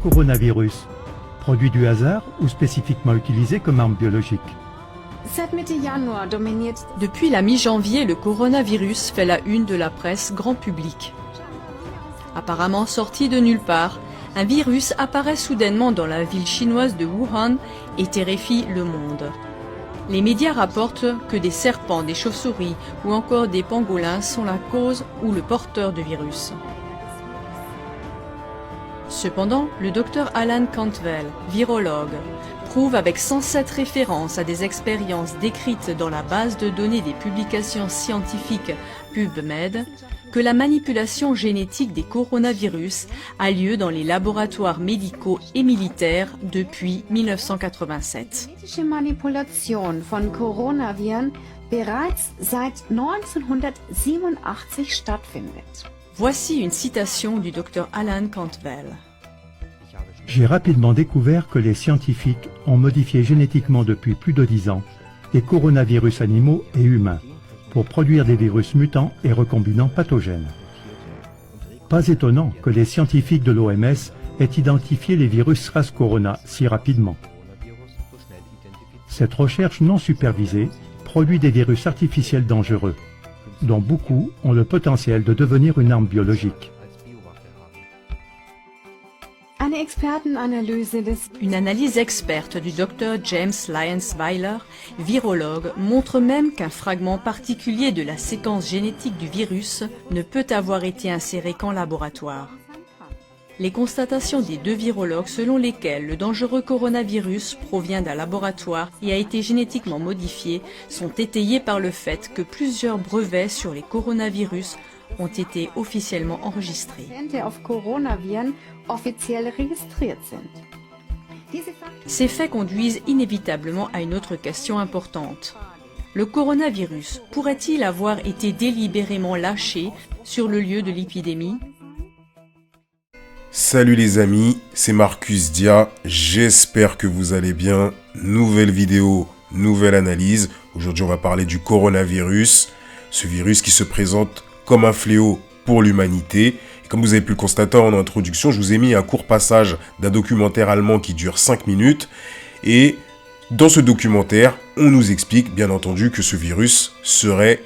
coronavirus, produit du hasard ou spécifiquement utilisé comme arme biologique? Depuis la mi-janvier, le coronavirus fait la une de la presse grand public. Apparemment sorti de nulle part, un virus apparaît soudainement dans la ville chinoise de Wuhan et terrifie le monde. Les médias rapportent que des serpents, des chauves-souris ou encore des pangolins sont la cause ou le porteur du virus. Cependant, le docteur Alan Cantwell, virologue, prouve avec 107 références à des expériences décrites dans la base de données des publications scientifiques PubMed que la manipulation génétique des coronavirus a lieu dans les laboratoires médicaux et militaires depuis 1987. Genetische Manipulation von Coronaviren bereits seit 1987 stattfindet. Voici une citation du docteur Alan Cantwell. J'ai rapidement découvert que les scientifiques ont modifié génétiquement depuis plus de 10 ans des coronavirus animaux et humains pour produire des virus mutants et recombinants pathogènes. Pas étonnant que les scientifiques de l'OMS aient identifié les virus SARS-Corona si rapidement. Cette recherche non supervisée produit des virus artificiels dangereux, dont beaucoup ont le potentiel de devenir une arme biologique. Une analyse experte du Dr James Lyons-Weiler, virologue, montre même qu'un fragment particulier de la séquence génétique du virus ne peut avoir été inséré qu'en laboratoire. Les constatations des deux virologues selon lesquelles le dangereux coronavirus provient d'un laboratoire et a été génétiquement modifié sont étayées par le fait que plusieurs brevets sur les coronavirus ont été officiellement enregistrés. Ces faits conduisent inévitablement à une autre question importante. Le coronavirus pourrait-il avoir été délibérément lâché sur le lieu de l'épidémie ? Salut les amis, c'est Marcus Dia, j'espère que vous allez bien. Nouvelle vidéo, nouvelle analyse. Aujourd'hui on va parler du coronavirus, ce virus qui se présente comme un fléau pour l'humanité. Et comme vous avez pu le constater en introduction, je vous ai mis un court passage d'un documentaire allemand qui dure 5 minutes. Et dans ce documentaire, on nous explique bien entendu que ce virus serait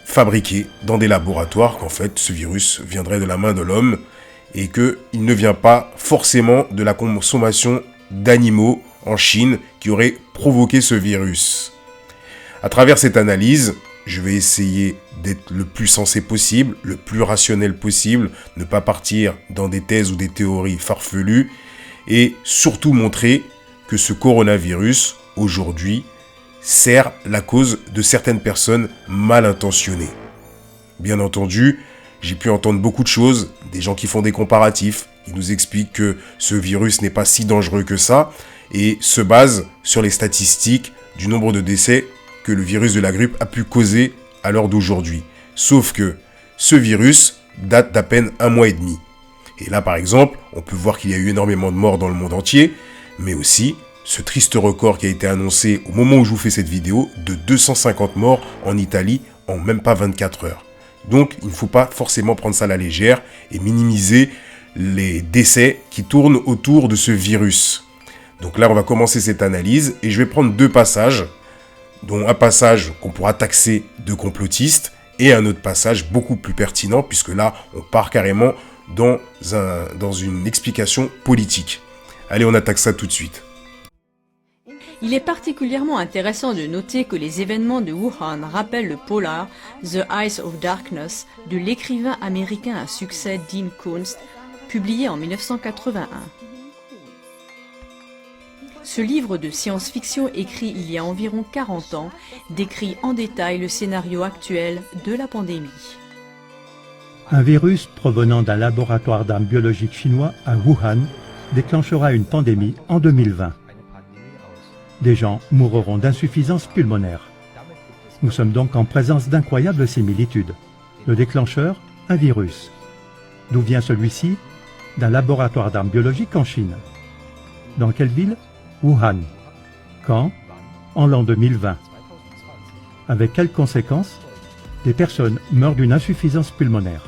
fabriqué dans des laboratoires, qu'en fait ce virus viendrait de la main de l'homme et qu'il ne vient pas forcément de la consommation d'animaux en Chine qui aurait provoqué ce virus. À travers cette analyse, je vais essayer d'être le plus sensé possible, le plus rationnel possible, ne pas partir dans des thèses ou des théories farfelues et surtout montrer que ce coronavirus, aujourd'hui, sert la cause de certaines personnes mal intentionnées. Bien entendu, j'ai pu entendre beaucoup de choses, des gens qui font des comparatifs, qui nous expliquent que ce virus n'est pas si dangereux que ça et se basent sur les statistiques du nombre de décès que le virus de la grippe a pu causer à l'heure d'aujourd'hui. Sauf que ce virus date d'à peine 1 mois et demi. Et là, par exemple, on peut voir qu'il y a eu énormément de morts dans le monde entier, mais aussi ce triste record qui a été annoncé au moment où je vous fais cette vidéo de 250 morts en Italie en même pas 24 heures. Donc, il ne faut pas forcément prendre ça à la légère et minimiser les décès qui tournent autour de ce virus. Donc là, on va commencer cette analyse et je vais prendre 2 passages, dont un passage qu'on pourra taxer de complotiste et un autre passage beaucoup plus pertinent puisque là, on part carrément dans une explication politique. Allez, on attaque ça tout de suite. Il est particulièrement intéressant de noter que les événements de Wuhan rappellent le polar The Eyes of Darkness de l'écrivain américain à succès Dean Koontz, publié en 1981. Ce livre de science-fiction écrit il y a environ 40 ans décrit en détail le scénario actuel de la pandémie. Un virus provenant d'un laboratoire d'armes biologiques chinois à Wuhan déclenchera une pandémie en 2020. Des gens mourront d'insuffisance pulmonaire. Nous sommes donc en présence d'incroyables similitudes. Le déclencheur, un virus. D'où vient celui-ci? D'un laboratoire d'armes biologiques en Chine. Dans quelle ville? Wuhan. Quand? En l'an 2020. Avec quelles conséquences? Des personnes meurent d'une insuffisance pulmonaire.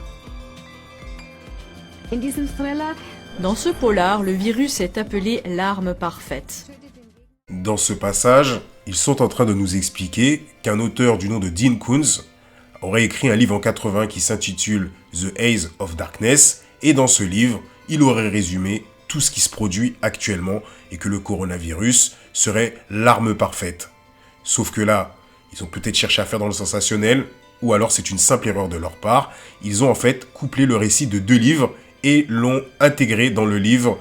Dans ce polar, le virus est appelé l'arme parfaite. Dans ce passage, ils sont en train de nous expliquer qu'un auteur du nom de Dean Koontz aurait écrit un livre en 80 qui s'intitule The Haze of Darkness, et dans ce livre, il aurait résumé tout ce qui se produit actuellement et que le coronavirus serait l'arme parfaite. Sauf que là, ils ont peut-être cherché à faire dans le sensationnel, ou alors c'est une simple erreur de leur part. Ils ont en fait couplé le récit de 2 livres et l'ont intégré dans le livre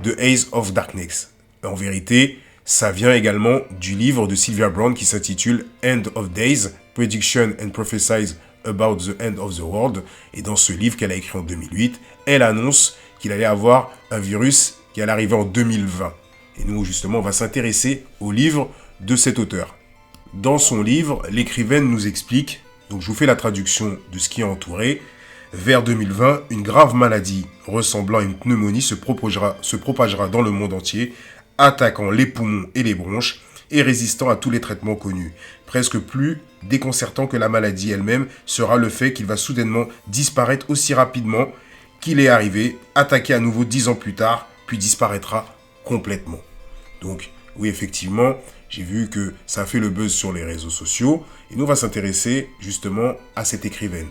The Haze of Darkness. En vérité, ça vient également du livre de Sylvia Browne qui s'intitule End of Days, Prediction and Prophesies About the End of the World. Et dans ce livre qu'elle a écrit en 2008, elle annonce qu'il allait avoir un virus qui allait arriver en 2020. Et nous, justement, on va s'intéresser au livre de cet auteur. Dans son livre, l'écrivaine nous explique, donc je vous fais la traduction de ce qui est entouré, vers 2020, une grave maladie ressemblant à une pneumonie se propagera dans le monde entier, attaquant les poumons et les bronches et résistant à tous les traitements connus. Presque plus déconcertant que la maladie elle-même sera le fait qu'il va soudainement disparaître aussi rapidement qu'il est arrivé, attaquer à nouveau 10 ans plus tard, puis disparaîtra complètement. Donc, oui, effectivement, j'ai vu que ça a fait le buzz sur les réseaux sociaux, et nous on va s'intéresser justement à cette écrivaine.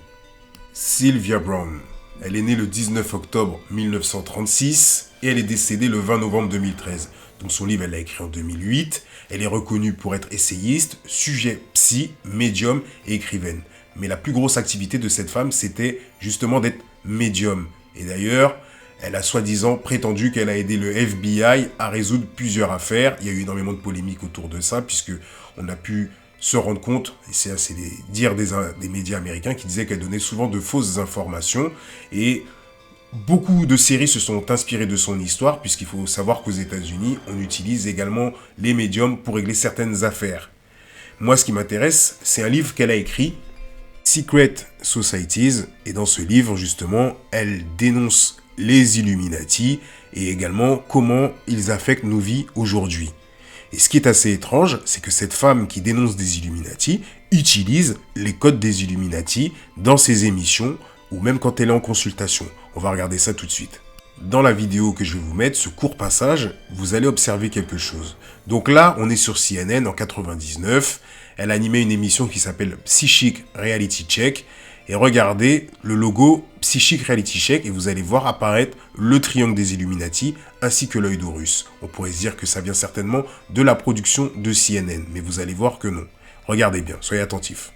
Sylvia Browne. Elle est née le 19 octobre 1936 et elle est décédée le 20 novembre 2013. Donc son livre, elle l'a écrit en 2008. Elle est reconnue pour être essayiste, sujet psy, médium et écrivaine. Mais la plus grosse activité de cette femme, c'était justement d'être médium. Et d'ailleurs, elle a soi-disant prétendu qu'elle a aidé le FBI à résoudre plusieurs affaires. Il y a eu énormément de polémiques autour de ça, puisque on a pu se rendre compte, et c'est les dires des médias américains qui disaient qu'elle donnait souvent de fausses informations, et beaucoup de séries se sont inspirées de son histoire, puisqu'il faut savoir qu'aux États-Unis, on utilise également les médiums pour régler certaines affaires. Moi, ce qui m'intéresse, c'est un livre qu'elle a écrit, Secret Societies, et dans ce livre, justement, elle dénonce les Illuminati, et également comment ils affectent nos vies aujourd'hui. Et ce qui est assez étrange, c'est que cette femme qui dénonce des Illuminati utilise les codes des Illuminati dans ses émissions ou même quand elle est en consultation. On va regarder ça tout de suite. Dans la vidéo que je vais vous mettre, ce court passage, vous allez observer quelque chose. Donc là, on est sur CNN en 99. Elle animait une émission qui s'appelle Psychic Reality Check. Et regardez le logo Psychic Reality Check et vous allez voir apparaître le triangle des Illuminati ainsi que l'œil d'Horus. On pourrait se dire que ça vient certainement de la production de CNN, mais vous allez voir que non. Regardez bien, soyez attentifs.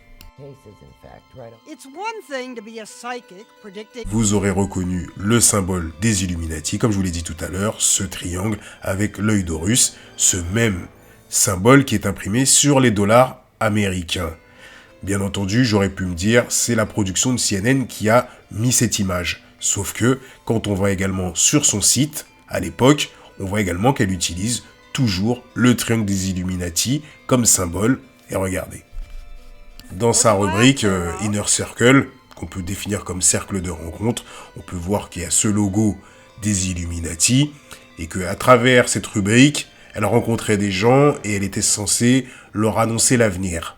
Vous aurez reconnu le symbole des Illuminati, comme je vous l'ai dit tout à l'heure, ce triangle avec l'œil d'Horus, ce même symbole qui est imprimé sur les dollars américains. Bien entendu, j'aurais pu me dire, c'est la production de CNN qui a mis cette image. Sauf que, quand on va également sur son site, à l'époque, on voit également qu'elle utilise toujours le triangle des Illuminati comme symbole. Et regardez. Dans sa rubrique Inner Circle, qu'on peut définir comme cercle de rencontre, on peut voir qu'il y a ce logo des Illuminati et qu'à travers cette rubrique, elle rencontrait des gens et elle était censée leur annoncer l'avenir.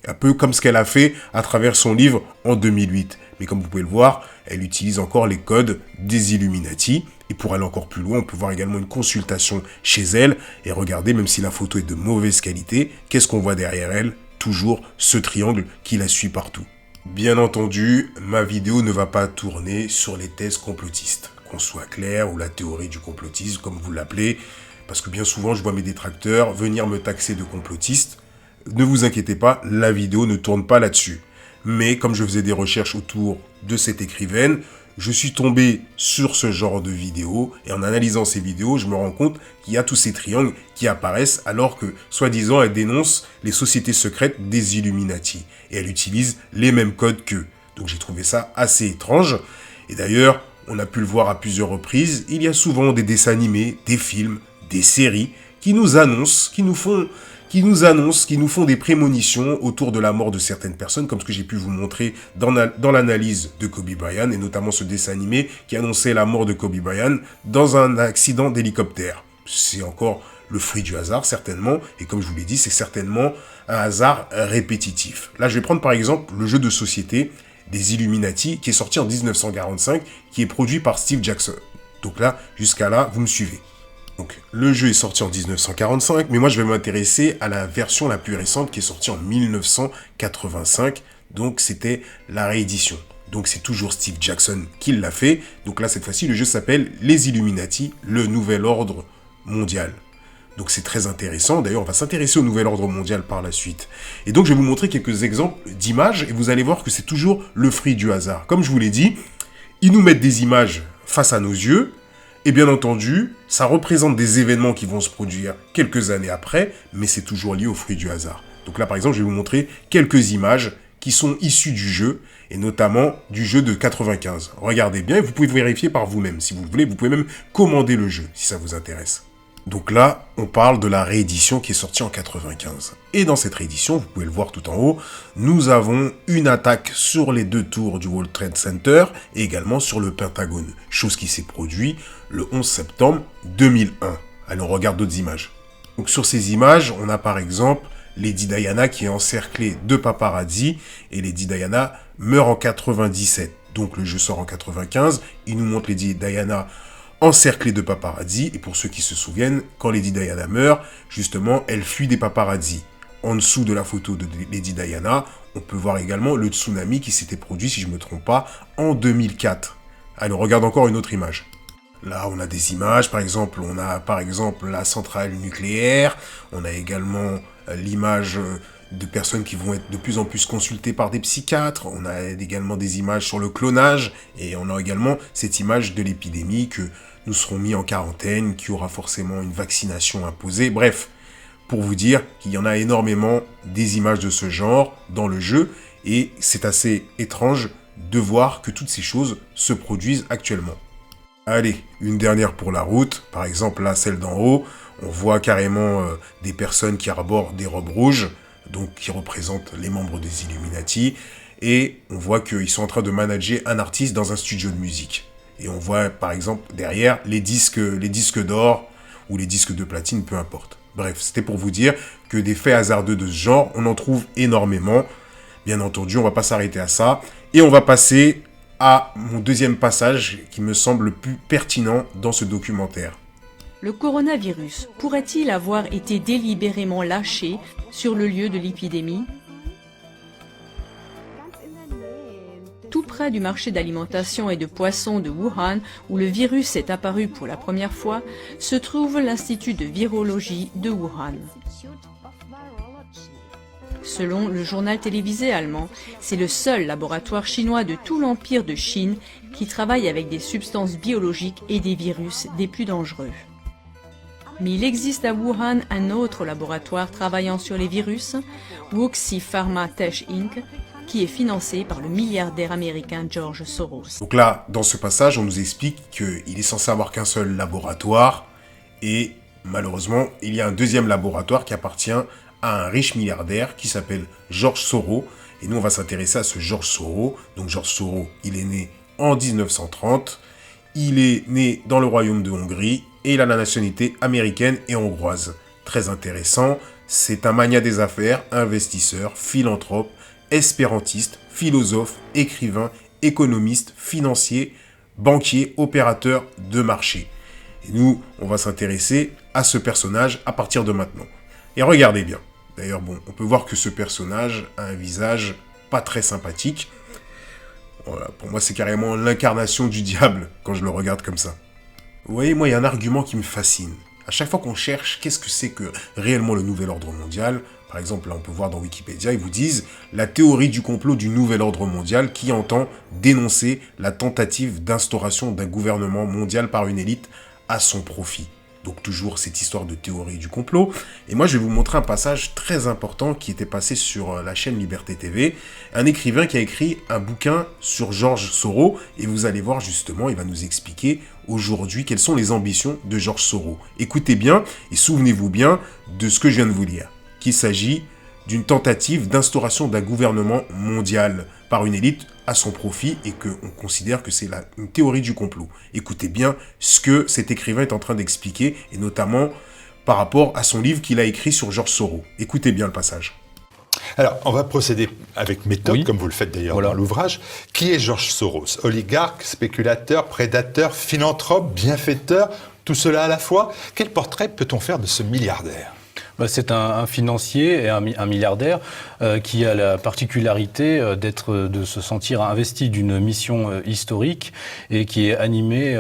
Un peu comme ce qu'elle a fait à travers son livre en 2008. Mais comme vous pouvez le voir, elle utilise encore les codes des Illuminati. Et pour aller encore plus loin, on peut voir également une consultation chez elle. Et regardez, même si la photo est de mauvaise qualité, qu'est-ce qu'on voit derrière elle? Toujours ce triangle qui la suit partout. Bien entendu, ma vidéo ne va pas tourner sur les thèses complotistes. Qu'on soit clair, ou la théorie du complotisme, comme vous l'appelez. Parce que bien souvent, je vois mes détracteurs venir me taxer de complotiste. Ne vous inquiétez pas, la vidéo ne tourne pas là-dessus. Mais comme je faisais des recherches autour de cette écrivaine, je suis tombé sur ce genre de vidéos. Et en analysant ces vidéos, je me rends compte qu'il y a tous ces triangles qui apparaissent alors que, soi-disant, elle dénonce les sociétés secrètes des Illuminati. Et elle utilise les mêmes codes qu'eux. Donc j'ai trouvé ça assez étrange. Et d'ailleurs, on a pu le voir à plusieurs reprises, il y a souvent des dessins animés, des films, des séries qui nous annoncent, qui nous font des prémonitions autour de la mort de certaines personnes, comme ce que j'ai pu vous montrer dans l'analyse de Kobe Bryant, et notamment ce dessin animé qui annonçait la mort de Kobe Bryant dans un accident d'hélicoptère. C'est encore le fruit du hasard, certainement, et comme je vous l'ai dit, c'est certainement un hasard répétitif. Là, je vais prendre par exemple le jeu de société des Illuminati, qui est sorti en 1945, qui est produit par Steve Jackson. Donc là, jusqu'à là, vous me suivez. Donc, le jeu est sorti en 1945, mais moi je vais m'intéresser à la version la plus récente qui est sortie en 1985. Donc, c'était la réédition. Donc, c'est toujours Steve Jackson qui l'a fait. Donc là, cette fois-ci, le jeu s'appelle Les Illuminati, le nouvel ordre mondial. Donc, c'est très intéressant. D'ailleurs, on va s'intéresser au nouvel ordre mondial par la suite. Et donc, je vais vous montrer quelques exemples d'images et vous allez voir que c'est toujours le fruit du hasard. Comme je vous l'ai dit, ils nous mettent des images face à nos yeux. Et bien entendu, ça représente des événements qui vont se produire quelques années après, mais c'est toujours lié au fruit du hasard. Donc là, par exemple, je vais vous montrer quelques images qui sont issues du jeu, et notamment du jeu de 95. Regardez bien, et vous pouvez vérifier par vous-même. Si vous voulez, vous pouvez même commander le jeu, si ça vous intéresse. Donc là, on parle de la réédition qui est sortie en 95. Et dans cette réédition, vous pouvez le voir tout en haut, nous avons une attaque sur les 2 tours du World Trade Center et également sur le Pentagone, chose qui s'est produite le 11 septembre 2001. Allez, on regarde d'autres images. Donc sur ces images, on a par exemple Lady Diana qui est encerclée de paparazzi et Lady Diana meurt en 97. Donc le jeu sort en 95, il nous montre Lady Diana encerclée de paparazzi, et pour ceux qui se souviennent, quand Lady Diana meurt, justement, elle fuit des paparazzi. En dessous de la photo de Lady Diana, on peut voir également le tsunami qui s'était produit, si je ne me trompe pas, en 2004. Allez, on regarde encore une autre image. Là, on a des images, par exemple, on a par exemple la centrale nucléaire, on a également l'image de personnes qui vont être de plus en plus consultées par des psychiatres, on a également des images sur le clonage, et on a également cette image de l'épidémie que nous serons mis en quarantaine, qu'il y aura forcément une vaccination imposée, bref, pour vous dire qu'il y en a énormément des images de ce genre dans le jeu, et c'est assez étrange de voir que toutes ces choses se produisent actuellement. Allez, une dernière pour la route, par exemple là, celle d'en haut, on voit carrément des personnes qui arborent des robes rouges, donc qui représentent les membres des Illuminati, et on voit qu'ils sont en train de manager un artiste dans un studio de musique. Et on voit par exemple derrière les disques d'or ou les disques de platine, peu importe. Bref, c'était pour vous dire que des faits hasardeux de ce genre, on en trouve énormément. Bien entendu, on va pas s'arrêter à ça, et on va passer à mon deuxième passage qui me semble le plus pertinent dans ce documentaire. Le coronavirus pourrait-il avoir été délibérément lâché sur le lieu de l'épidémie? Tout près du marché d'alimentation et de poissons de Wuhan, où le virus est apparu pour la première fois, se trouve l'Institut de virologie de Wuhan. Selon le journal télévisé allemand, c'est le seul laboratoire chinois de tout l'empire de Chine qui travaille avec des substances biologiques et des virus des plus dangereux. Mais il existe à Wuhan un autre laboratoire travaillant sur les virus, Wuxi Pharma Tech Inc., qui est financé par le milliardaire américain George Soros. Donc là, dans ce passage, on nous explique qu'il est censé avoir qu'un seul laboratoire, et malheureusement, il y a un deuxième laboratoire qui appartient à un riche milliardaire qui s'appelle George Soros. Et nous, on va s'intéresser à ce George Soros. Donc George Soros, il est né en 1930. Il est né dans le royaume de Hongrie et il a la nationalité américaine et hongroise. Très intéressant, c'est un magnat des affaires, investisseur, philanthrope, espérantiste, philosophe, écrivain, économiste, financier, banquier, opérateur de marché. Et nous, on va s'intéresser à ce personnage à partir de maintenant. Et regardez bien. D'ailleurs, bon, on peut voir que ce personnage a un visage pas très sympathique. Voilà, pour moi, c'est carrément l'incarnation du diable quand je le regarde comme ça. Vous voyez, moi, il y a un argument qui me fascine. À chaque fois qu'on cherche, qu'est-ce que c'est que réellement le nouvel ordre mondial? Par exemple, là, on peut voir dans Wikipédia, ils vous disent la théorie du complot du nouvel ordre mondial qui entend dénoncer la tentative d'instauration d'un gouvernement mondial par une élite à son profit. Donc toujours cette histoire de théorie du complot. Et moi, je vais vous montrer un passage très important qui était passé sur la chaîne Liberté TV. Un écrivain qui a écrit un bouquin sur George Soros. Et vous allez voir justement, il va nous expliquer aujourd'hui quelles sont les ambitions de George Soros. Écoutez bien et souvenez-vous bien de ce que je viens de vous lire. Qu'il s'agit d'une tentative d'instauration d'un gouvernement mondial par une élite à son profit et qu'on considère que c'est une théorie du complot. Écoutez bien ce que cet écrivain est en train d'expliquer et notamment par rapport à son livre qu'il a écrit sur George Soros. Écoutez bien le passage. Alors, on va procéder avec méthode, Oui. comme vous le faites d'ailleurs Voilà. dans l'ouvrage. Qui est George Soros? Oligarque, spéculateur, prédateur, philanthrope, bienfaiteur, tout cela à la fois? Quel portrait peut-on faire de ce milliardaire? C'est un financier et un milliardaire qui a la particularité de se sentir investi d'une mission historique et qui est animé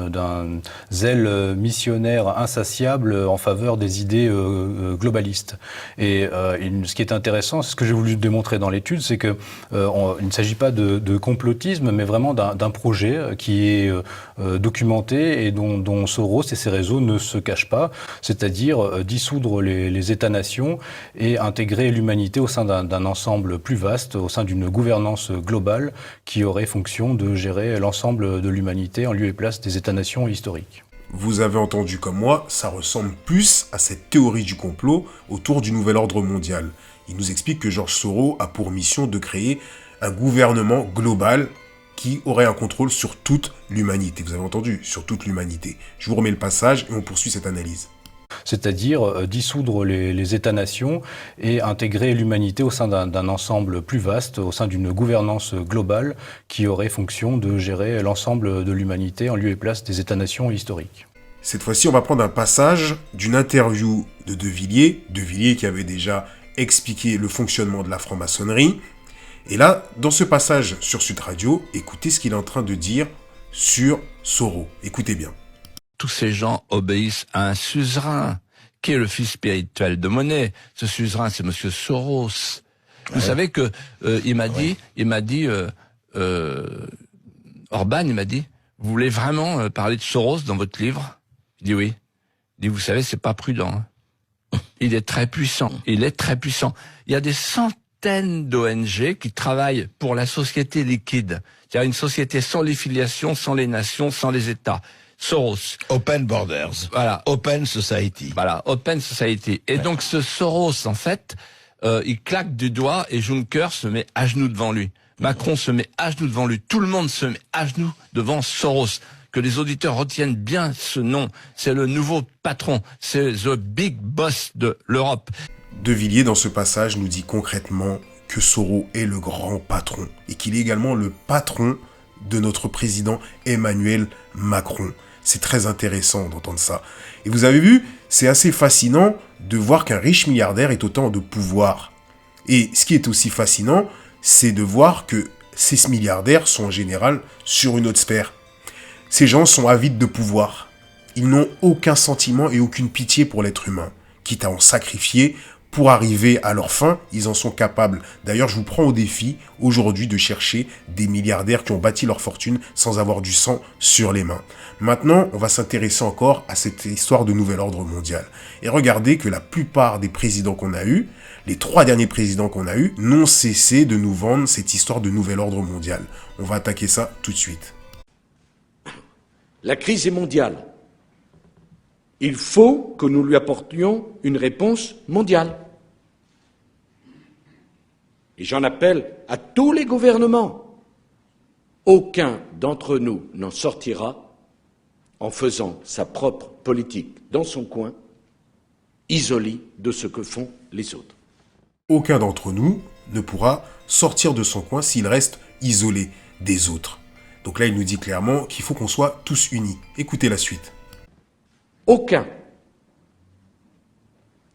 d'un zèle missionnaire insatiable en faveur des idées globalistes. Et ce qui est intéressant, c'est ce que j'ai voulu démontrer dans l'étude, c'est que il ne s'agit pas de complotisme, mais vraiment d'un projet qui est documenté et dont Soros et ses réseaux ne se cachent pas, c'est-à-dire dissoudre les États-nations et intégrer l'humanité au sein d'un ensemble plus vaste, au sein d'une gouvernance globale qui aurait fonction de gérer l'ensemble de l'humanité en lieu et place des États-nations historiques. Vous avez entendu comme moi, ça ressemble plus à cette théorie du complot autour du nouvel ordre mondial. Il nous explique que George Soros a pour mission de créer un gouvernement global qui aurait un contrôle sur toute l'humanité. Vous avez entendu, sur toute l'humanité. Je vous remets le passage et on poursuit cette analyse. C'est-à-dire dissoudre les États-nations et intégrer l'humanité au sein d'un ensemble plus vaste, au sein d'une gouvernance globale qui aurait fonction de gérer l'ensemble de l'humanité en lieu et place des États-nations historiques. Cette fois-ci, on va prendre un passage d'une interview de De Villiers qui avait déjà expliqué le fonctionnement de la franc-maçonnerie. Et là, dans ce passage sur Sud Radio, écoutez ce qu'il est en train de dire sur Soros. Écoutez bien. Tous ces gens obéissent à un suzerain, qui est le fils spirituel de Monet. Ce suzerain, c'est Monsieur Soros. Vous savez que il m'a dit, Orban, il m'a dit, vous voulez vraiment parler de Soros dans votre livre? Il dit oui. Il dit, vous savez, c'est pas prudent. Hein. Il est très puissant. Il est très puissant. Il y a des centaines d'ONG qui travaillent pour la société liquide. C'est-à-dire une société sans les filiations, sans les nations, sans les États. Soros. Open Borders. Voilà. Open Society. Voilà, Open Society. Et donc ce Soros, en fait, il claque du doigt et Juncker se met à genoux devant lui. Macron se met à genoux devant lui. Tout le monde se met à genoux devant Soros. Que les auditeurs retiennent bien ce nom. C'est le nouveau patron. C'est the big boss de l'Europe. De Villiers, dans ce passage, nous dit concrètement que Soros est le grand patron et qu'il est également le patron de notre président Emmanuel Macron. C'est très intéressant d'entendre ça. Et vous avez vu, c'est assez fascinant de voir qu'un riche milliardaire ait autant de pouvoir. Et ce qui est aussi fascinant, c'est de voir que ces milliardaires sont en général sur une autre sphère. Ces gens sont avides de pouvoir. Ils n'ont aucun sentiment et aucune pitié pour l'être humain, quitte à en sacrifier pour arriver à leur fin, ils en sont capables. D'ailleurs, je vous prends au défi aujourd'hui de chercher des milliardaires qui ont bâti leur fortune sans avoir du sang sur les mains. Maintenant, on va s'intéresser encore à cette histoire de nouvel ordre mondial. Et regardez que la plupart des présidents qu'on a eus, les 3 derniers présidents qu'on a eus, n'ont cessé de nous vendre cette histoire de nouvel ordre mondial. On va attaquer ça tout de suite. La crise est mondiale. Il faut que nous lui apportions une réponse mondiale. Et j'en appelle à tous les gouvernements. Aucun d'entre nous n'en sortira en faisant sa propre politique dans son coin, isolé de ce que font les autres. Aucun d'entre nous ne pourra sortir de son coin s'il reste isolé des autres. Donc là, il nous dit clairement qu'il faut qu'on soit tous unis. Écoutez la suite. Aucun.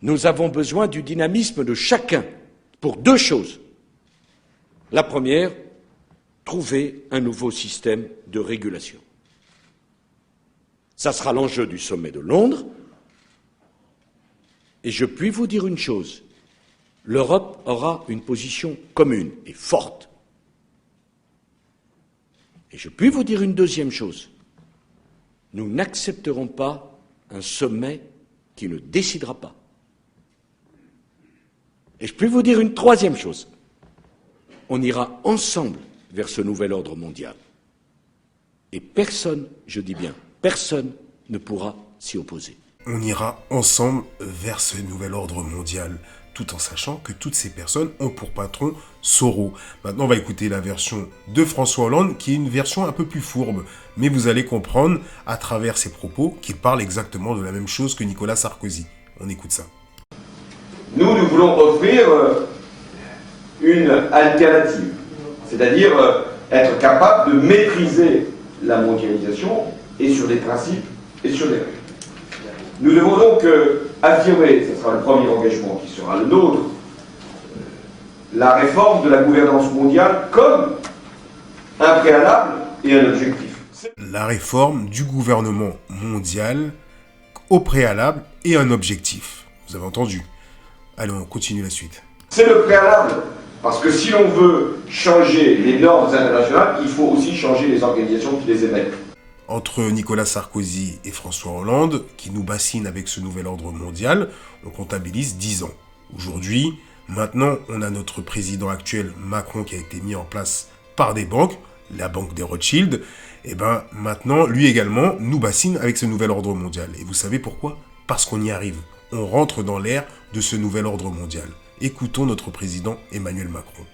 Nous avons besoin du dynamisme de chacun pour 2 choses. La première, trouver un nouveau système de régulation. Ça sera l'enjeu du sommet de Londres. Et je puis vous dire une chose, l'Europe aura une position commune et forte. Et je puis vous dire une deuxième chose, nous n'accepterons pas un sommet qui ne décidera pas. Et je puis vous dire une troisième chose, on ira ensemble vers ce nouvel ordre mondial. Et personne, je dis bien, personne ne pourra s'y opposer. On ira ensemble vers ce nouvel ordre mondial, tout en sachant que toutes ces personnes ont pour patron Soros. Maintenant, on va écouter la version de François Hollande, qui est une version un peu plus fourbe. Mais vous allez comprendre, à travers ses propos, qu'il parle exactement de la même chose que Nicolas Sarkozy. On écoute ça. Nous voulons offrir une alternative, c'est-à-dire être capable de maîtriser la mondialisation et sur des principes et sur des règles. Nous devons donc affirmer, ce sera le premier engagement qui sera le nôtre, la réforme de la gouvernance mondiale comme un préalable et un objectif. La réforme du gouvernement mondial au préalable et un objectif. Vous avez entendu. Allez, on continue la suite. C'est le préalable, parce que si l'on veut changer les normes internationales, il faut aussi changer les organisations qui les émettent. Entre Nicolas Sarkozy et François Hollande, qui nous bassinent avec ce nouvel ordre mondial, on comptabilise 10 ans. Aujourd'hui, maintenant, on a notre président actuel, Macron, qui a été mis en place par des banques, la banque des Rothschild, et ben maintenant, lui également, nous bassine avec ce nouvel ordre mondial. Et vous savez pourquoi? Parce qu'on y arrive. On rentre dans l'ère de ce nouvel ordre mondial. Écoutons notre président Emmanuel Macron.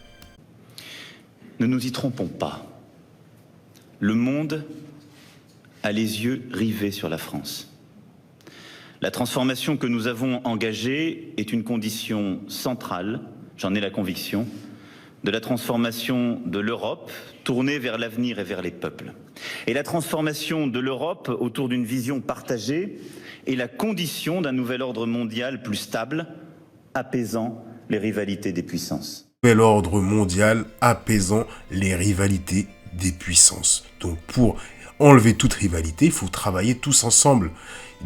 Ne nous y trompons pas. Le monde a les yeux rivés sur la France. La transformation que nous avons engagée est une condition centrale, j'en ai la conviction, de la transformation de l'Europe tournée vers l'avenir et vers les peuples. Et la transformation de l'Europe autour d'une vision partagée est la condition d'un nouvel ordre mondial plus stable, apaisant les rivalités des puissances. Nouvel ordre mondial apaisant les rivalités des puissances. Donc pour enlever toute rivalité, il faut travailler tous ensemble.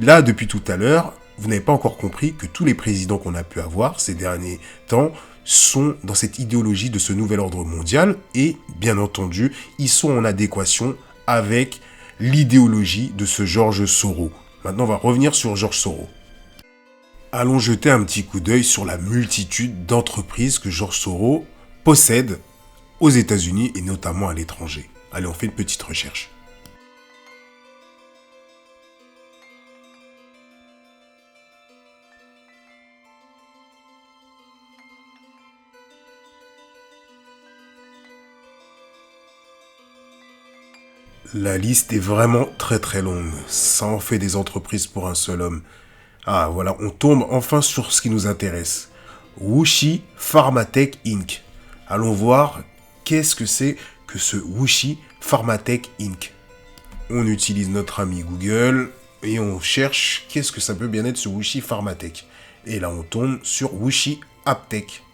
Là, depuis tout à l'heure, vous n'avez pas encore compris que tous les présidents qu'on a pu avoir ces derniers temps sont dans cette idéologie de ce nouvel ordre mondial et, bien entendu, ils sont en adéquation avec l'idéologie de ce Georges Soros. Maintenant, on va revenir sur Georges Soros. Allons jeter un petit coup d'œil sur la multitude d'entreprises que Georges Soros possède aux États-Unis et notamment à l'étranger. Allez, on fait une petite recherche. La liste est vraiment très très longue. Ça en fait des entreprises pour un seul homme. Ah voilà, on tombe enfin sur ce qui nous intéresse. WuXi Pharmatech Inc. Allons voir qu'est-ce que c'est que ce WuXi Pharmatech Inc. On utilise notre ami Google et on cherche qu'est-ce que ça peut bien être ce WuXi Pharmatech. Et là on tombe sur WuXi AppTec.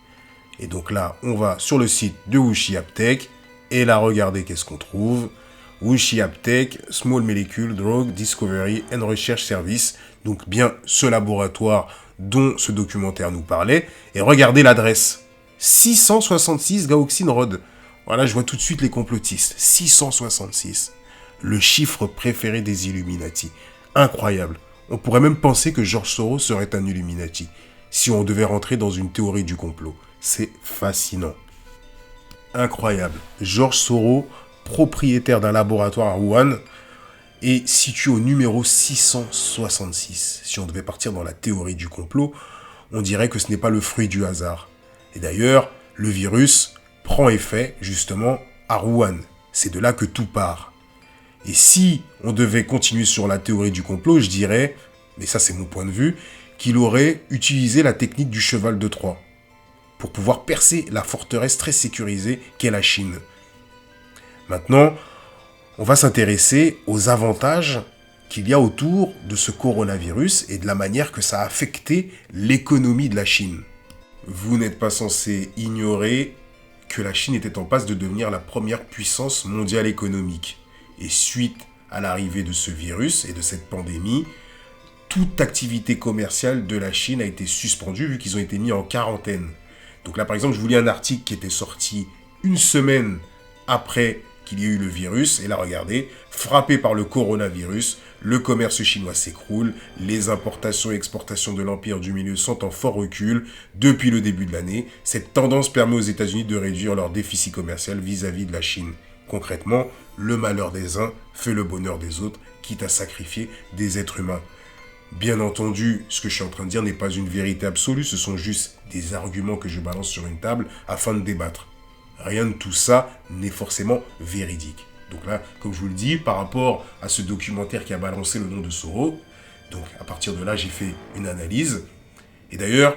Et donc là on va sur le site de WuXi AppTec et là regardez qu'est-ce qu'on trouve. WuXi AppTec, Small Molecule Drug Discovery and Research Service, donc bien ce laboratoire dont ce documentaire nous parlait, et regardez l'adresse, 666 Gauxine Road. Voilà, je vois tout de suite les complotistes, 666, le chiffre préféré des Illuminati, incroyable. On pourrait même penser que Georges Soros serait un Illuminati, si on devait rentrer dans une théorie du complot. C'est fascinant. Incroyable. Georges Soros, propriétaire d'un laboratoire à Wuhan, est situé au numéro 666. Si on devait partir dans la théorie du complot, on dirait que ce n'est pas le fruit du hasard. Et d'ailleurs, le virus prend effet justement à Wuhan. C'est de là que tout part. Et si on devait continuer sur la théorie du complot, je dirais, mais ça c'est mon point de vue, qu'il aurait utilisé la technique du cheval de Troie pour pouvoir percer la forteresse très sécurisée qu'est la Chine. Maintenant, on va s'intéresser aux avantages qu'il y a autour de ce coronavirus et de la manière que ça a affecté l'économie de la Chine. Vous n'êtes pas censé ignorer que la Chine était en passe de devenir la première puissance mondiale économique. Et suite à l'arrivée de ce virus et de cette pandémie, toute activité commerciale de la Chine a été suspendue vu qu'ils ont été mis en quarantaine. Donc là, par exemple, je vous lis un article qui était sorti une semaine après qu'il y ait eu le virus. Et là, regardez, frappé par le coronavirus, le commerce chinois s'écroule, les importations et exportations de l'Empire du Milieu sont en fort recul depuis le début de l'année. Cette tendance permet aux États-Unis de réduire leur déficit commercial vis-à-vis de la Chine. Concrètement, le malheur des uns fait le bonheur des autres, quitte à sacrifier des êtres humains. Bien entendu, ce que je suis en train de dire n'est pas une vérité absolue, ce sont juste des arguments que je balance sur une table afin de débattre. Rien de tout ça n'est forcément véridique. Donc là, comme je vous le dis, par rapport à ce documentaire qui a balancé le nom de Soros, donc à partir de là, j'ai fait une analyse. Et d'ailleurs,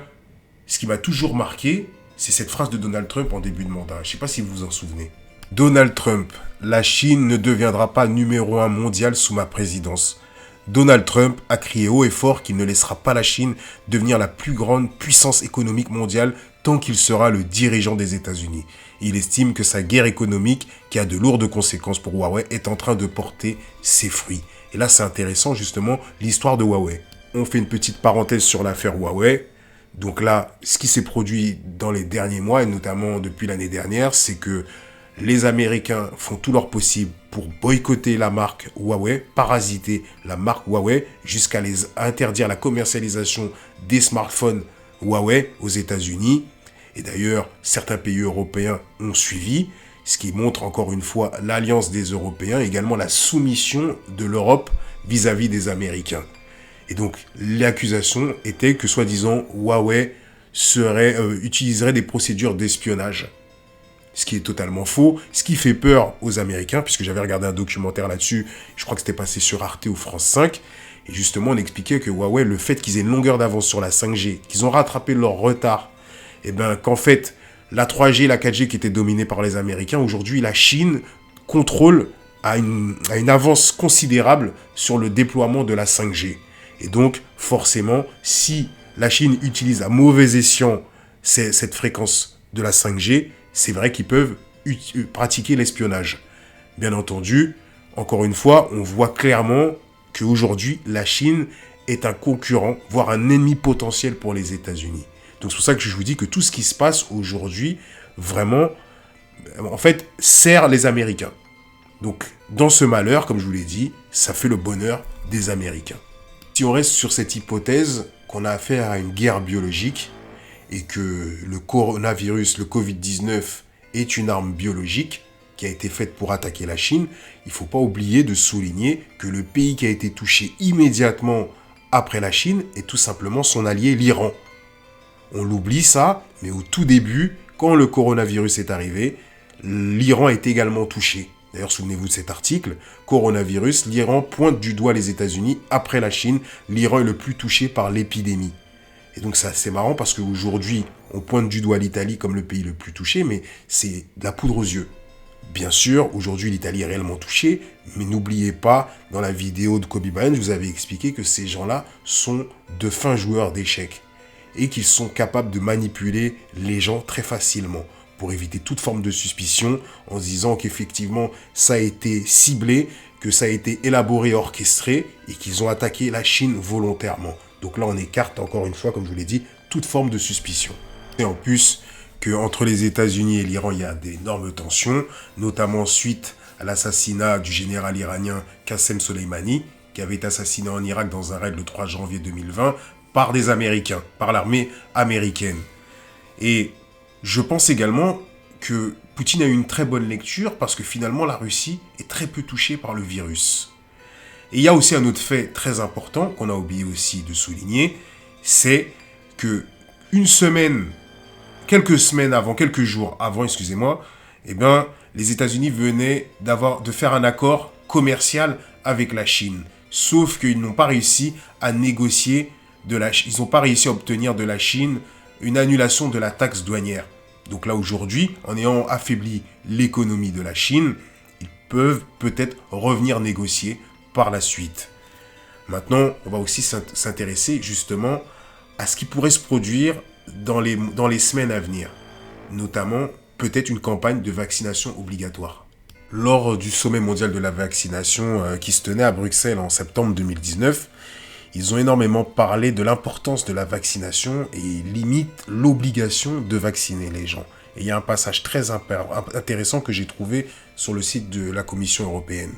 ce qui m'a toujours marqué, c'est cette phrase de Donald Trump en début de mandat. Je ne sais pas si vous vous en souvenez. Donald Trump, la Chine ne deviendra pas numéro 1 mondial sous ma présidence. Donald Trump a crié haut et fort qu'il ne laissera pas la Chine devenir la plus grande puissance économique mondiale tant qu'il sera le dirigeant des États-Unis. Il estime que sa guerre économique, qui a de lourdes conséquences pour Huawei, est en train de porter ses fruits. Et là, c'est intéressant, justement, l'histoire de Huawei. On fait une petite parenthèse sur l'affaire Huawei. Donc là, ce qui s'est produit dans les derniers mois, et notamment depuis l'année dernière, c'est que les Américains font tout leur possible pour boycotter la marque Huawei, parasiter la marque Huawei, jusqu'à les interdire la commercialisation des smartphones Huawei aux États-Unis. Et d'ailleurs, certains pays européens ont suivi, ce qui montre encore une fois l'alliance des Européens, également la soumission de l'Europe vis-à-vis des Américains. Et donc, l'accusation était que, soi-disant, Huawei utiliserait des procédures d'espionnage. Ce qui est totalement faux, ce qui fait peur aux Américains, puisque j'avais regardé un documentaire là-dessus, je crois que c'était passé sur Arte ou France 5, et justement on expliquait que Huawei, le fait qu'ils aient une longueur d'avance sur la 5G, qu'ils ont rattrapé leur retard, et bien qu'en fait, la 3G et la 4G qui étaient dominées par les Américains, aujourd'hui la Chine contrôle à une avance considérable sur le déploiement de la 5G. Et donc, forcément, si la Chine utilise à mauvais escient cette fréquence de la 5G, c'est vrai qu'ils peuvent pratiquer l'espionnage. Bien entendu, encore une fois, on voit clairement qu'aujourd'hui, la Chine est un concurrent, voire un ennemi potentiel pour les États-Unis. Donc c'est pour ça que je vous dis que tout ce qui se passe aujourd'hui, vraiment, en fait, sert les Américains. Donc, dans ce malheur, comme je vous l'ai dit, ça fait le bonheur des Américains. Si on reste sur cette hypothèse qu'on a affaire à une guerre biologique et que le coronavirus, le Covid-19, est une arme biologique qui a été faite pour attaquer la Chine, il ne faut pas oublier de souligner que le pays qui a été touché immédiatement après la Chine est tout simplement son allié, l'Iran. On l'oublie ça, mais au tout début, quand le coronavirus est arrivé, l'Iran est également touché. D'ailleurs, souvenez-vous de cet article, coronavirus, l'Iran pointe du doigt les États-Unis. Après la Chine, l'Iran est le plus touché par l'épidémie. Et donc c'est marrant parce qu'aujourd'hui, on pointe du doigt l'Italie comme le pays le plus touché, mais c'est de la poudre aux yeux. Bien sûr, aujourd'hui, l'Italie est réellement touchée, mais n'oubliez pas, dans la vidéo de Kobe Bryant, je vous avais expliqué que ces gens-là sont de fins joueurs d'échecs et qu'ils sont capables de manipuler les gens très facilement pour éviter toute forme de suspicion en se disant qu'effectivement, ça a été ciblé, que ça a été élaboré, orchestré et qu'ils ont attaqué la Chine volontairement. Donc là, on écarte encore une fois, comme je vous l'ai dit, toute forme de suspicion. Et en plus, qu'entre les États-Unis et l'Iran, il y a d'énormes tensions, notamment suite à l'assassinat du général iranien Qassem Soleimani, qui avait été assassiné en Irak dans un raid le 3 janvier 2020 par des Américains, par l'armée américaine. Et je pense également que Poutine a eu une très bonne lecture parce que finalement, la Russie est très peu touchée par le virus. Et il y a aussi un autre fait très important qu'on a oublié aussi de souligner, c'est que quelques jours avant, eh ben, les États-Unis venaient de faire un accord commercial avec la Chine. Sauf qu'ils n'ont pas réussi à négocier ils n'ont pas réussi à obtenir de la Chine une annulation de la taxe douanière. Donc là, aujourd'hui, en ayant affaibli l'économie de la Chine, ils peuvent peut-être revenir négocier par la suite. Maintenant, on va aussi s'intéresser justement à ce qui pourrait se produire dans les semaines à venir. Notamment, peut-être une campagne de vaccination obligatoire. Lors du sommet mondial de la vaccination qui se tenait à Bruxelles en septembre 2019, ils ont énormément parlé de l'importance de la vaccination et limite l'obligation de vacciner les gens. Et il y a un passage très intéressant que j'ai trouvé sur le site de la Commission européenne.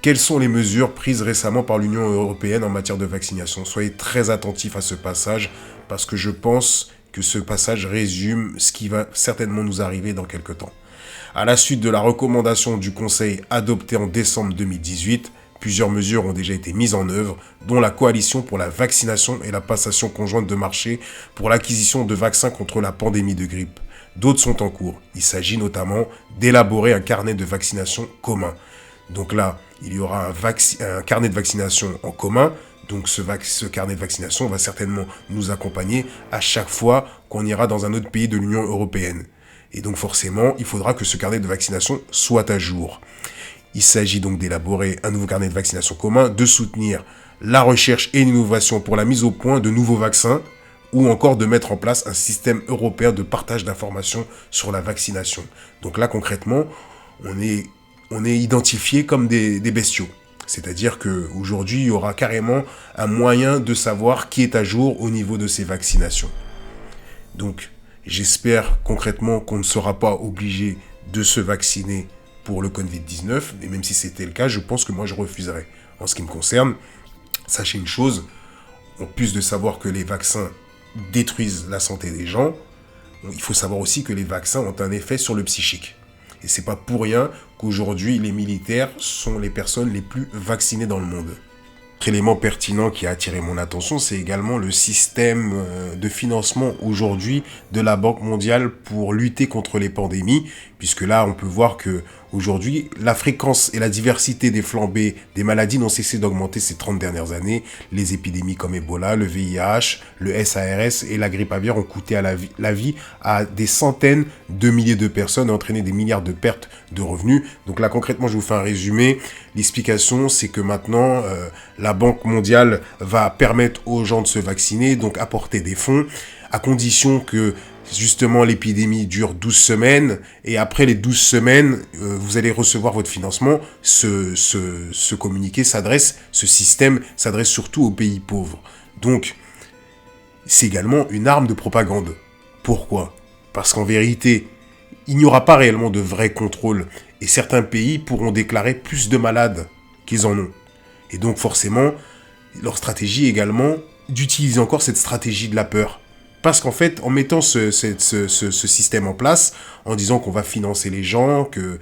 Quelles sont les mesures prises récemment par l'Union européenne en matière de vaccination? Soyez très attentifs à ce passage parce que je pense que ce passage résume ce qui va certainement nous arriver dans quelques temps. À la suite de la recommandation du Conseil adoptée en décembre 2018, plusieurs mesures ont déjà été mises en œuvre, dont la coalition pour la vaccination et la passation conjointe de marché pour l'acquisition de vaccins contre la pandémie de grippe. D'autres sont en cours. Il s'agit notamment d'élaborer un carnet de vaccination commun. Donc là, il y aura un carnet de vaccination en commun, Donc ce carnet de vaccination va certainement nous accompagner à chaque fois qu'on ira dans un autre pays de l'Union européenne. Et donc forcément, il faudra que ce carnet de vaccination soit à jour. Il s'agit donc d'élaborer un nouveau carnet de vaccination commun, de soutenir la recherche et l'innovation pour la mise au point de nouveaux vaccins, ou encore de mettre en place un système européen de partage d'informations sur la vaccination. Donc là, concrètement, on est identifié comme des bestiaux. C'est-à-dire qu'aujourd'hui, il y aura carrément un moyen de savoir qui est à jour au niveau de ces vaccinations. Donc, j'espère concrètement qu'on ne sera pas obligé de se vacciner pour le Covid-19. Et même si c'était le cas, je pense que moi, je refuserais. En ce qui me concerne, sachez une chose, en plus de savoir que les vaccins détruisent la santé des gens, il faut savoir aussi que les vaccins ont un effet sur le psychique. Et c'est pas pour rien qu'aujourd'hui, les militaires sont les personnes les plus vaccinées dans le monde. Autre élément pertinent qui a attiré mon attention, c'est également le système de financement aujourd'hui de la Banque mondiale pour lutter contre les pandémies, puisque là, on peut voir que aujourd'hui, la fréquence et la diversité des flambées des maladies n'ont cessé d'augmenter ces 30 dernières années. Les épidémies comme Ebola, le VIH, le SARS et la grippe aviaire ont coûté la vie à des centaines de milliers de personnes et entraîné des milliards de pertes de revenus. Donc là, concrètement, je vous fais un résumé. L'explication, c'est que maintenant, la Banque mondiale va permettre aux gens de se vacciner, donc apporter des fonds, à condition que justement l'épidémie dure 12 semaines, et après les 12 semaines, vous allez recevoir votre financement. Ce communiqué ce système s'adresse surtout aux pays pauvres. Donc, c'est également une arme de propagande. Pourquoi ? Parce qu'en vérité, il n'y aura pas réellement de vrai contrôle, et certains pays pourront déclarer plus de malades qu'ils en ont. Et donc forcément, leur stratégie également d'utiliser encore cette stratégie de la peur. Parce qu'en fait, en mettant ce système en place, en disant qu'on va financer les gens, que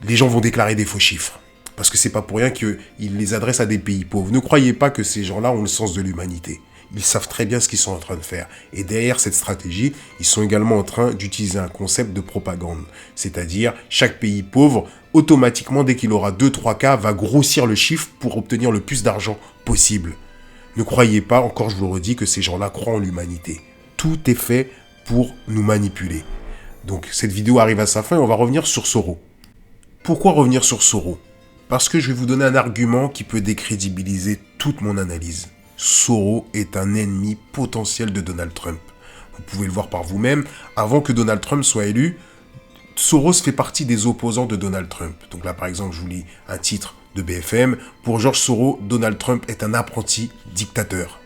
les gens vont déclarer des faux chiffres. Parce que c'est pas pour rien qu'ils les adressent à des pays pauvres. Ne croyez pas que ces gens-là ont le sens de l'humanité. Ils savent très bien ce qu'ils sont en train de faire. Et derrière cette stratégie, ils sont également en train d'utiliser un concept de propagande. C'est-à-dire, chaque pays pauvre, automatiquement, dès qu'il aura 2-3 cas, va grossir le chiffre pour obtenir le plus d'argent possible. Ne croyez pas, encore je vous le redis, que ces gens-là croient en l'humanité. Tout est fait pour nous manipuler. Donc cette vidéo arrive à sa fin et on va revenir sur Soros. Pourquoi revenir sur Soros ? Parce que je vais vous donner un argument qui peut décrédibiliser toute mon analyse. Soros est un ennemi potentiel de Donald Trump. Vous pouvez le voir par vous-même. Avant que Donald Trump soit élu, Soros fait partie des opposants de Donald Trump. Donc là, par exemple, je vous lis un titre de BFM. Pour George Soros, Donald Trump est un apprenti dictateur.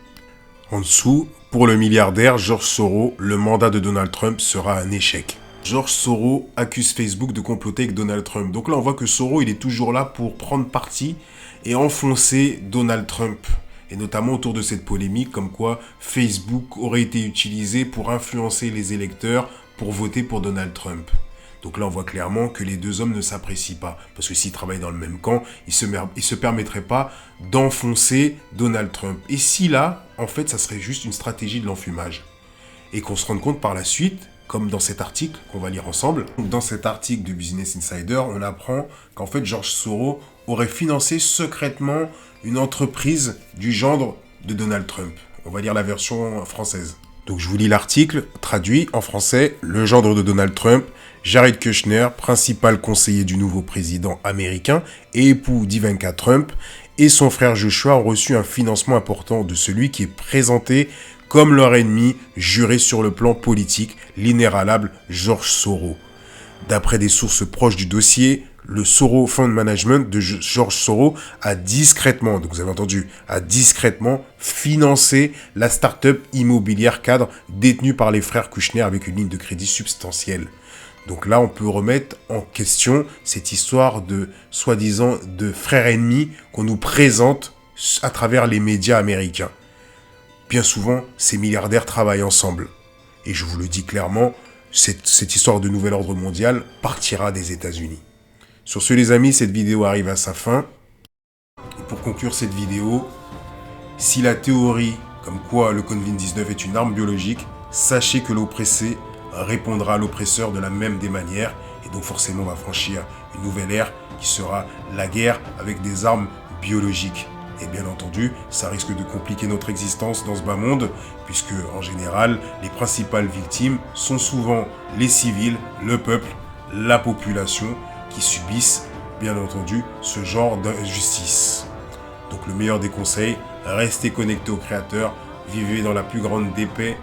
En dessous, pour le milliardaire George Soros, le mandat de Donald Trump sera un échec. George Soros accuse Facebook de comploter avec Donald Trump. Donc là, on voit que Soros, il est toujours là pour prendre parti et enfoncer Donald Trump. Et notamment autour de cette polémique, comme quoi Facebook aurait été utilisé pour influencer les électeurs pour voter pour Donald Trump. Donc là, on voit clairement que les deux hommes ne s'apprécient pas. Parce que s'ils travaillent dans le même camp, ils se permettraient pas d'enfoncer Donald Trump. Et si là, en fait, ça serait juste une stratégie de l'enfumage. Et qu'on se rende compte par la suite, comme dans cet article qu'on va lire ensemble. Dans cet article de Business Insider, on apprend qu'en fait, George Soros aurait financé secrètement une entreprise du gendre de Donald Trump. On va lire la version française. Donc je vous lis l'article, traduit en français, le gendre de Donald Trump, Jared Kushner, principal conseiller du nouveau président américain et époux d'Ivanka Trump, et son frère Joshua ont reçu un financement important de celui qui est présenté comme leur ennemi juré sur le plan politique, l'inébranlable George Soros. D'après des sources proches du dossier, le Soros Fund Management de George Soros a discrètement, donc vous avez entendu, a discrètement financé la start-up immobilière cadre détenue par les frères Kushner avec une ligne de crédit substantielle. Donc là, on peut remettre en question cette histoire de, soi-disant, de frères ennemis qu'on nous présente à travers les médias américains. Bien souvent, ces milliardaires travaillent ensemble. Et je vous le dis clairement, cette histoire de nouvel ordre mondial partira des États-Unis. Sur ce, les amis, cette vidéo arrive à sa fin. Et pour conclure cette vidéo, si la théorie comme quoi le Covid-19 est une arme biologique, sachez que l'oppressé répondra à l'oppresseur de la même des manières. Et donc forcément, on va franchir une nouvelle ère qui sera la guerre avec des armes biologiques. Et bien entendu, ça risque de compliquer notre existence dans ce bas monde, puisque en général, les principales victimes sont souvent les civils, le peuple, la population, qui subissent, bien entendu, ce genre d'injustice. Donc le meilleur des conseils, restez connectés au Créateur, vivez dans la plus grande des paix,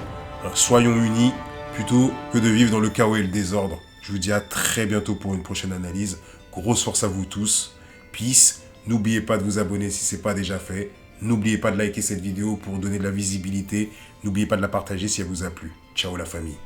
soyons unis, plutôt que de vivre dans le chaos et le désordre. Je vous dis à très bientôt pour une prochaine analyse. Grosse force à vous tous. Peace. N'oubliez pas de vous abonner si ce n'est pas déjà fait. N'oubliez pas de liker cette vidéo pour donner de la visibilité. N'oubliez pas de la partager si elle vous a plu. Ciao la famille.